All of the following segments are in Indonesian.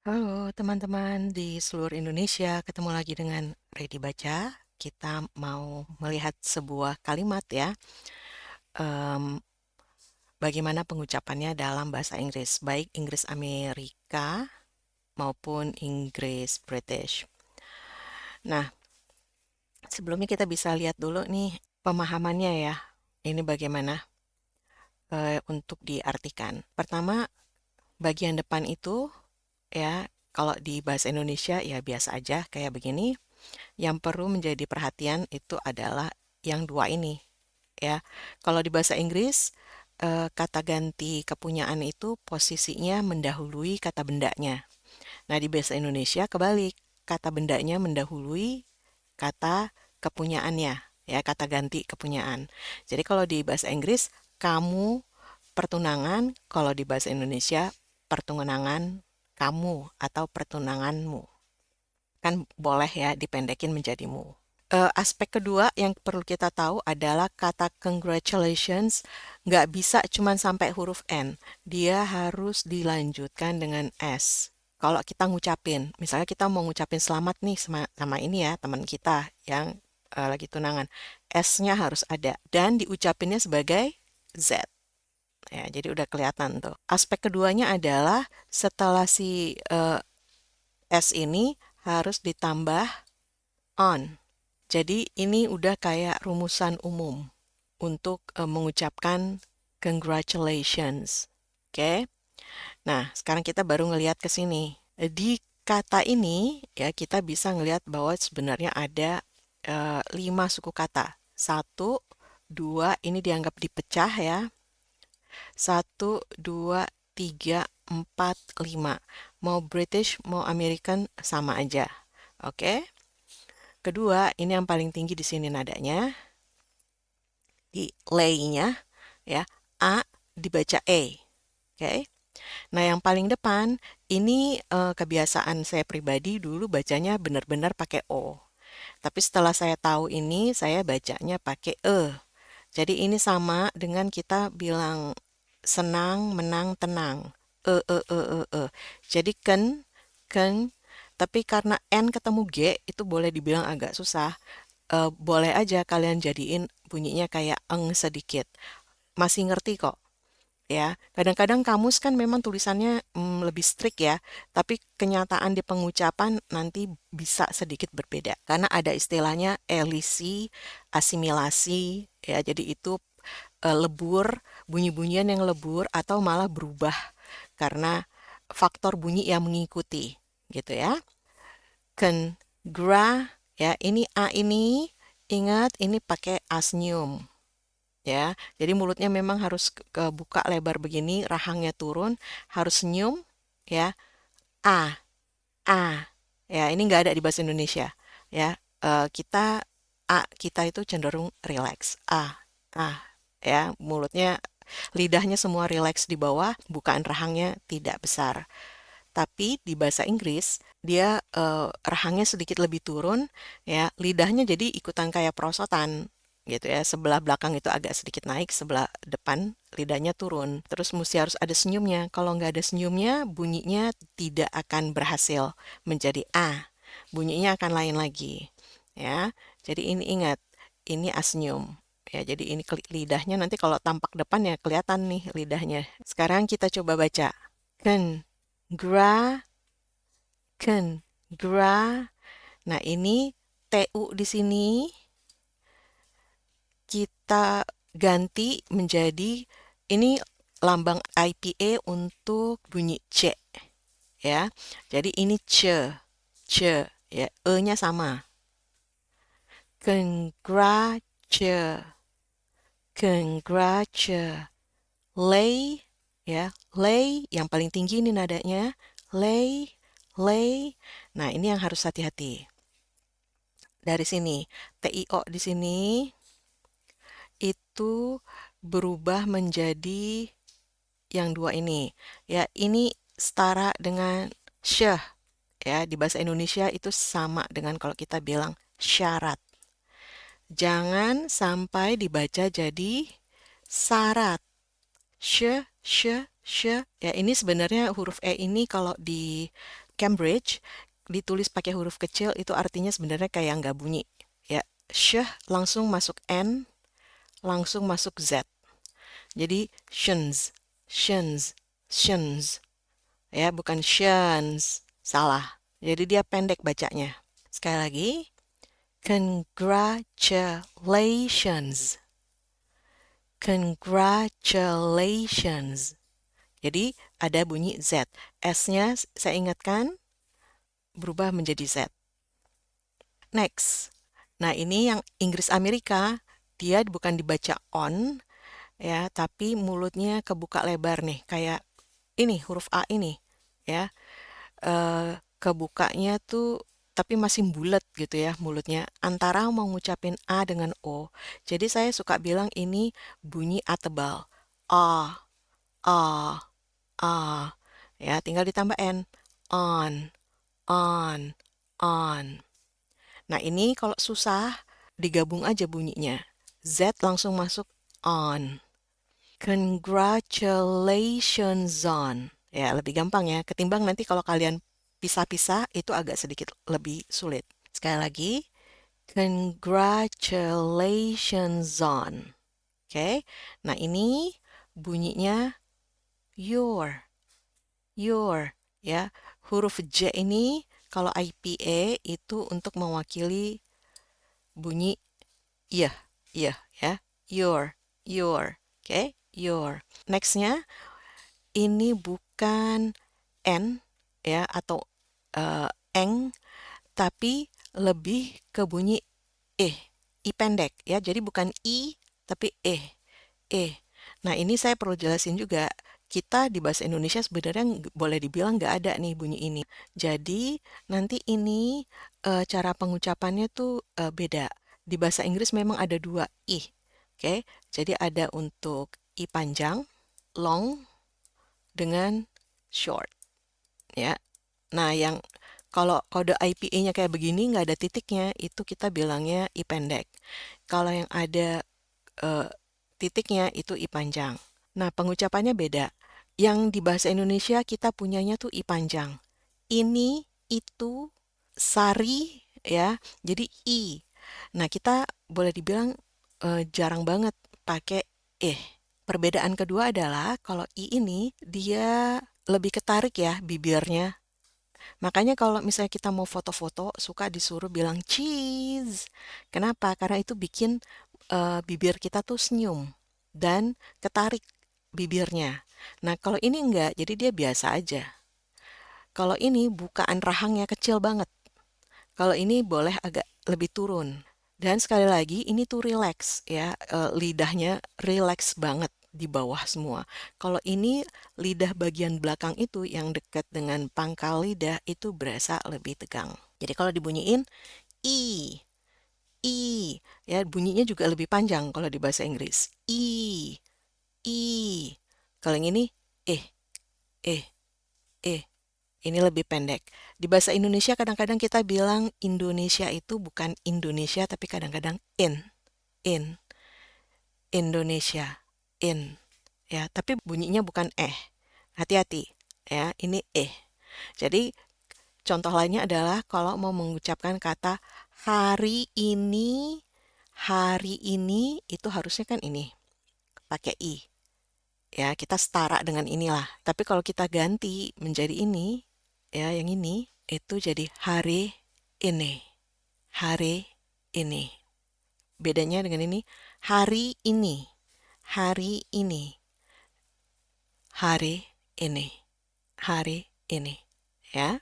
Halo teman-teman di seluruh Indonesia, ketemu lagi dengan Ready Baca. Kita mau melihat sebuah kalimat ya, em, bagaimana pengucapannya dalam bahasa Inggris, baik Inggris Amerika maupun Inggris British. Nah, sebelumnya kita bisa lihat dulu nih pemahamannya ya, ini bagaimana untuk diartikan. Pertama, bagian depan itu ya, kalau di bahasa Indonesia ya biasa aja kayak begini. Yang perlu menjadi perhatian itu adalah yang dua ini, ya. Kalau di bahasa Inggris, kata ganti kepunyaan itu posisinya mendahului kata bendanya. Nah, di bahasa Indonesia kebalik, kata bendanya mendahului kata kepunyaannya, ya, kata ganti kepunyaan. Jadi kalau di bahasa Inggris, kamu pertunangan, kalau di bahasa Indonesia, pertunangan kamu atau pertunanganmu. Kan boleh ya dipendekin menjadi mu. Aspek kedua yang perlu kita tahu adalah kata congratulations nggak bisa cuman sampai huruf N. Dia harus dilanjutkan dengan S. Kalau kita ngucapin, misalnya kita mau ngucapin selamat nih sama ini ya, teman kita yang lagi tunangan. S-nya harus ada dan diucapinnya sebagai Z. Ya, jadi udah kelihatan tuh. Aspek keduanya adalah setelah si S ini harus ditambah on. Jadi ini udah kayak rumusan umum untuk mengucapkan congratulations. Oke. Nah, sekarang kita baru ngelihat ke sini. Di kata ini ya kita bisa ngelihat bahwa sebenarnya ada 5 suku kata. Satu, dua, ini dianggap dipecah ya. Satu, dua, tiga, empat, lima. Mau British, mau American sama aja. Oke. Kedua, ini yang paling tinggi di sini nadanya, di lay-nya ya, A dibaca E. Oke. Nah, yang paling depan ini kebiasaan saya pribadi dulu bacanya benar-benar pakai O. Tapi setelah saya tahu ini, saya bacanya pakai E. Jadi ini sama dengan kita bilang senang, menang, tenang. E. Jadi ken, tapi karena N ketemu G itu boleh dibilang agak susah. Boleh aja kalian jadiin bunyinya kayak eng sedikit. Masih ngerti kok, ya. Kadang-kadang kamus kan memang tulisannya lebih strict ya, tapi kenyataan di pengucapan nanti bisa sedikit berbeda. Karena ada istilahnya elisi, asimilasi, ya. Jadi itu lebur, bunyi-bunyian yang lebur atau malah berubah karena faktor bunyi yang mengikuti, gitu ya. Congra, ya. Ini A ini, ingat ini pakai asnium. Ya, jadi mulutnya memang harus buka lebar begini, rahangnya turun, harus senyum, ya. A, A, ya ini nggak ada di bahasa Indonesia, ya. Kita A kita itu cenderung relax, ya, mulutnya, lidahnya semua relax di bawah, bukaan rahangnya tidak besar. Tapi di bahasa Inggris dia rahangnya sedikit lebih turun, ya, lidahnya jadi ikutan kayak perosotan gitu ya. Sebelah belakang itu agak sedikit naik, sebelah depan lidahnya turun. Terus mesti harus ada senyumnya. Kalau nggak ada senyumnya, bunyinya tidak akan berhasil menjadi A. Bunyinya akan lain lagi, ya. Jadi ini ingat, ini asnyum. Ya, jadi ini lidahnya nanti kalau tampak depan ya kelihatan nih lidahnya. Sekarang kita coba baca. Ken. Gra, ken, gra. Nah, ini TU di sini kita ganti menjadi ini lambang IPA untuk bunyi C ya. Jadi ini ce ya, E-nya sama. Congratulate, congratulate. Lay ya, lay yang paling tinggi ini nadanya. Lay, lay. Nah, ini yang harus hati-hati. Dari sini, TIO di sini itu berubah menjadi yang dua ini. Ya, ini setara dengan syah. Ya, di bahasa Indonesia itu sama dengan kalau kita bilang syarat. Jangan sampai dibaca jadi syarat. She. Ya, ini sebenarnya huruf E ini kalau di Cambridge ditulis pakai huruf kecil itu artinya sebenarnya kayak nggak bunyi. Ya, sh langsung masuk N, langsung masuk Z. Jadi shins, shins, shins. Ya, bukan shins. Salah. Jadi dia pendek bacanya. Sekali lagi, congratulations. Congratulations. Jadi ada bunyi Z. S-nya saya ingatkan berubah menjadi Z. Next. Nah, ini yang Inggris Amerika, dia bukan dibaca on ya, tapi mulutnya kebuka lebar nih, kayak ini huruf A ini ya. Kebukanya tuh tapi masih bulat gitu ya mulutnya antara mau ngucapin A dengan O. Jadi saya suka bilang ini bunyi A tebal. A, A, A. Ya, tinggal ditambah N. On, on, on. Nah, ini kalau susah digabung aja bunyinya. Z langsung masuk on. Congratulations on. Ya, lebih gampang ya. Ketimbang nanti kalau kalian pisah-pisah itu agak sedikit lebih sulit. Sekali lagi, congratulations on. Oke. Nah, ini bunyinya your. Your ya. Huruf J ini kalau IPA itu untuk mewakili bunyi iya, iya ya. Your. Oke, your. Nextnya ini bukan N ya atau eng, tapi lebih ke bunyi I pendek ya. Jadi bukan I tapi eh. Nah, ini saya perlu jelasin juga. Kita di bahasa Indonesia sebenarnya boleh dibilang nggak ada nih bunyi ini. Jadi nanti ini cara pengucapannya tuh beda. Di bahasa Inggris memang ada dua I. Oke, jadi ada untuk I panjang, long, dengan short. Ya. Nah, yang kalau kode IPA-nya kayak begini nggak ada titiknya, itu kita bilangnya I pendek. Kalau yang ada eh, titiknya itu I panjang. Nah, pengucapannya beda. Yang di bahasa Indonesia kita punyanya tuh I panjang. Ini, itu, sari, ya. Jadi I. Nah, kita boleh dibilang jarang banget pakai Perbedaan kedua adalah kalau I ini dia lebih ketarik ya bibirnya. Makanya kalau misalnya kita mau foto-foto suka disuruh bilang cheese. Kenapa? Karena itu bikin bibir kita tuh senyum dan ketarik bibirnya. Nah, kalau ini enggak, jadi dia biasa aja. Kalau ini bukaan rahangnya kecil banget. Kalau ini boleh agak lebih turun. Dan sekali lagi ini tuh relax ya, lidahnya relax banget di bawah semua. Kalau ini lidah bagian belakang itu yang dekat dengan pangkal lidah itu berasa lebih tegang. Jadi kalau dibunyiin i, i, ya bunyinya juga lebih panjang kalau di bahasa Inggris. I. Kalau yang ini eh, eh, eh. Ini lebih pendek. Di bahasa Indonesia kadang-kadang kita bilang Indonesia itu bukan Indonesia tapi kadang-kadang in, Indonesia, in. Ya, tapi bunyinya bukan Hati-hati ya, ini Jadi contoh lainnya adalah kalau mau mengucapkan kata hari ini itu harusnya kan ini pakai i. Ya, kita setara dengan inilah. Tapi kalau kita ganti menjadi ini, ya yang ini itu jadi hari ini. Hari ini. Bedanya dengan ini hari ini. Hari ini. Hari ini. Hari ini. Ya.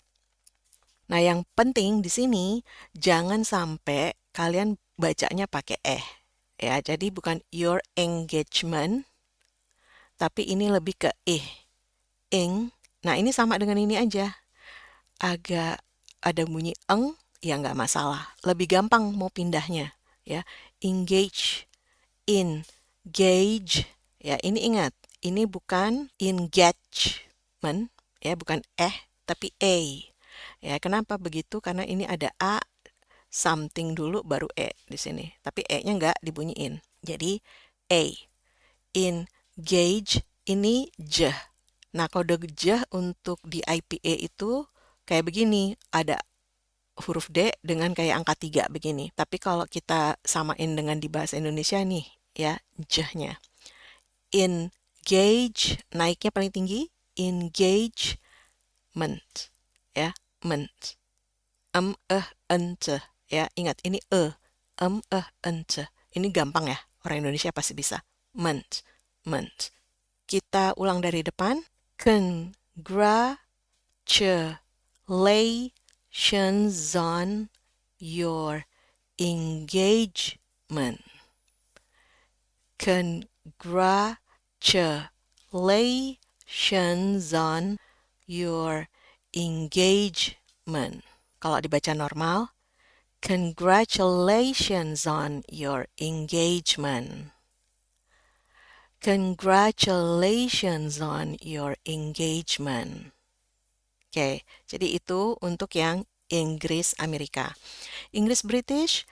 Nah, yang penting di sini jangan sampai kalian bacanya pakai Ya, jadi bukan your engagement, tapi ini lebih ke ing. Nah, ini sama dengan ini aja. Agak ada bunyi eng, ya nggak masalah. Lebih gampang mau pindahnya. Ya, engage, engage. Ya, ini ingat, ini bukan engagement, ya, bukan tapi Ya, kenapa begitu? Karena ini ada a something dulu baru di sini. Tapi nya nggak dibunyiin. Jadi a. Engage ini j. Nah, kode j untuk di IPA itu kayak begini, ada huruf D dengan kayak angka 3 begini. Tapi kalau kita samain dengan di bahasa Indonesia nih, ya, j-nya. Engage, naiknya paling tinggi, engagement, ya, ment. Ente, ya, ingat ini ente. Ini gampang ya, orang Indonesia pasti bisa. Ment. Kita ulang dari depan. Congratulations on your engagement. Congratulations on your engagement. Kalau dibaca normal, congratulations on your engagement. Congratulations on your engagement. Oke, jadi itu untuk yang Inggris Amerika. Inggris British,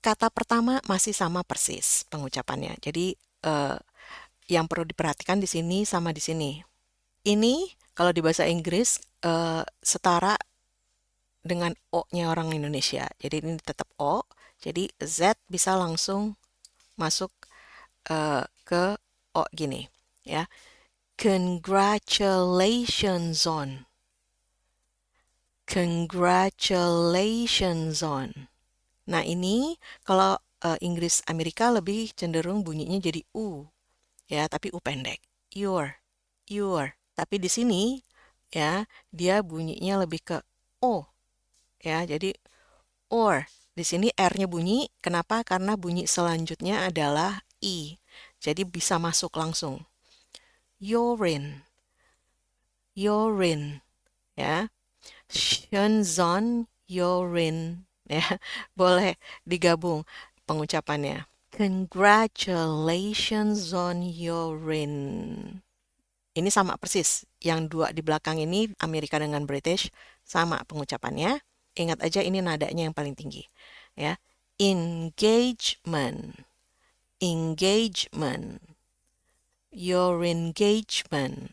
kata pertama masih sama persis pengucapannya. Jadi yang perlu diperhatikan di sini sama di sini. Ini kalau di bahasa Inggris setara dengan O-nya orang Indonesia. Jadi ini tetap O. Jadi Z bisa langsung masuk ke O gini, ya. Congratulations on. Congratulations on. Nah, ini kalau Inggris Amerika lebih cenderung bunyinya jadi U, ya, tapi U pendek. Your. Tapi di sini, ya, dia bunyinya lebih ke O, ya, jadi or. Di sini R-nya bunyi, kenapa? Karena bunyi selanjutnya adalah I. Jadi bisa masuk langsung. Urine, ya. Shenzhen, urine, ya. Boleh digabung pengucapannya. Congratulations on urine. Ini sama persis. Yang dua di belakang ini, Amerika dengan British, sama pengucapannya. Ingat aja ini nadanya yang paling tinggi. Ya. Engagement. Your engagement.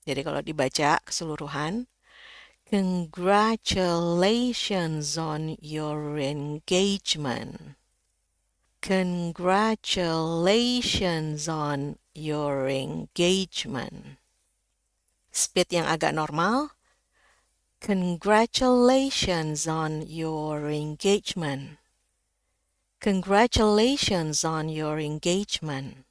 Jadi kalau dibaca keseluruhan, congratulations on your engagement. Congratulations on your engagement. Speed yang agak normal. Congratulations on your engagement. Congratulations on your engagement.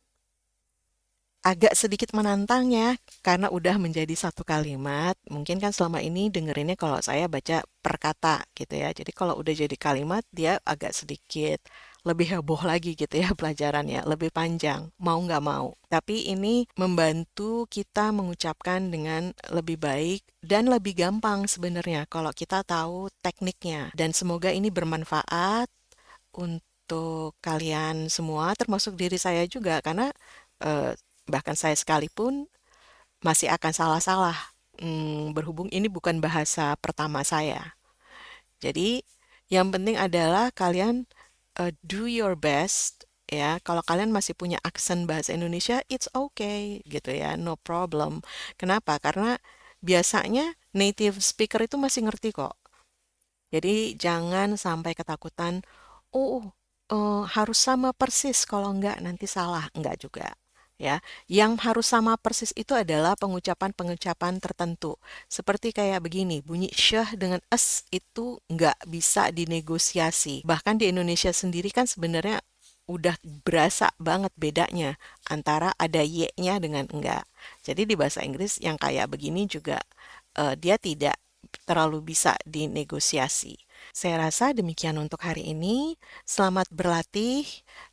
Agak sedikit menantang ya, karena udah menjadi satu kalimat. Mungkin kan selama ini dengerinnya kalau saya baca per kata gitu ya. Jadi kalau udah jadi kalimat, dia agak sedikit lebih heboh lagi gitu ya pelajarannya, lebih panjang, mau nggak mau. Tapi ini membantu kita mengucapkan dengan lebih baik dan lebih gampang sebenarnya kalau kita tahu tekniknya. Dan semoga ini bermanfaat untuk kalian semua, termasuk diri saya juga, karena bahkan saya sekalipun masih akan salah-salah, berhubung ini bukan bahasa pertama saya. Jadi yang penting adalah kalian do your best, ya. Kalau kalian masih punya aksen bahasa Indonesia, it's okay gitu ya, no problem. Kenapa? Karena biasanya native speaker itu masih ngerti kok. Jadi jangan sampai ketakutan, oh harus sama persis, kalau enggak nanti salah. Enggak juga. Ya, yang harus sama persis itu adalah pengucapan-pengucapan tertentu. Seperti kayak begini, bunyi syah dengan es itu nggak bisa dinegosiasi. Bahkan di Indonesia sendiri kan sebenarnya udah berasa banget bedanya antara ada y-nya dengan enggak. Jadi di bahasa Inggris yang kayak begini juga dia tidak terlalu bisa dinegosiasi. Saya rasa demikian untuk hari ini. Selamat berlatih.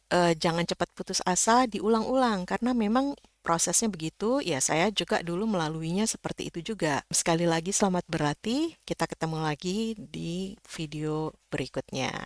Jangan cepat putus asa, diulang-ulang karena memang prosesnya begitu. Ya, saya juga dulu melaluinya seperti itu juga. Sekali lagi selamat berlatih. Kita ketemu lagi di video berikutnya.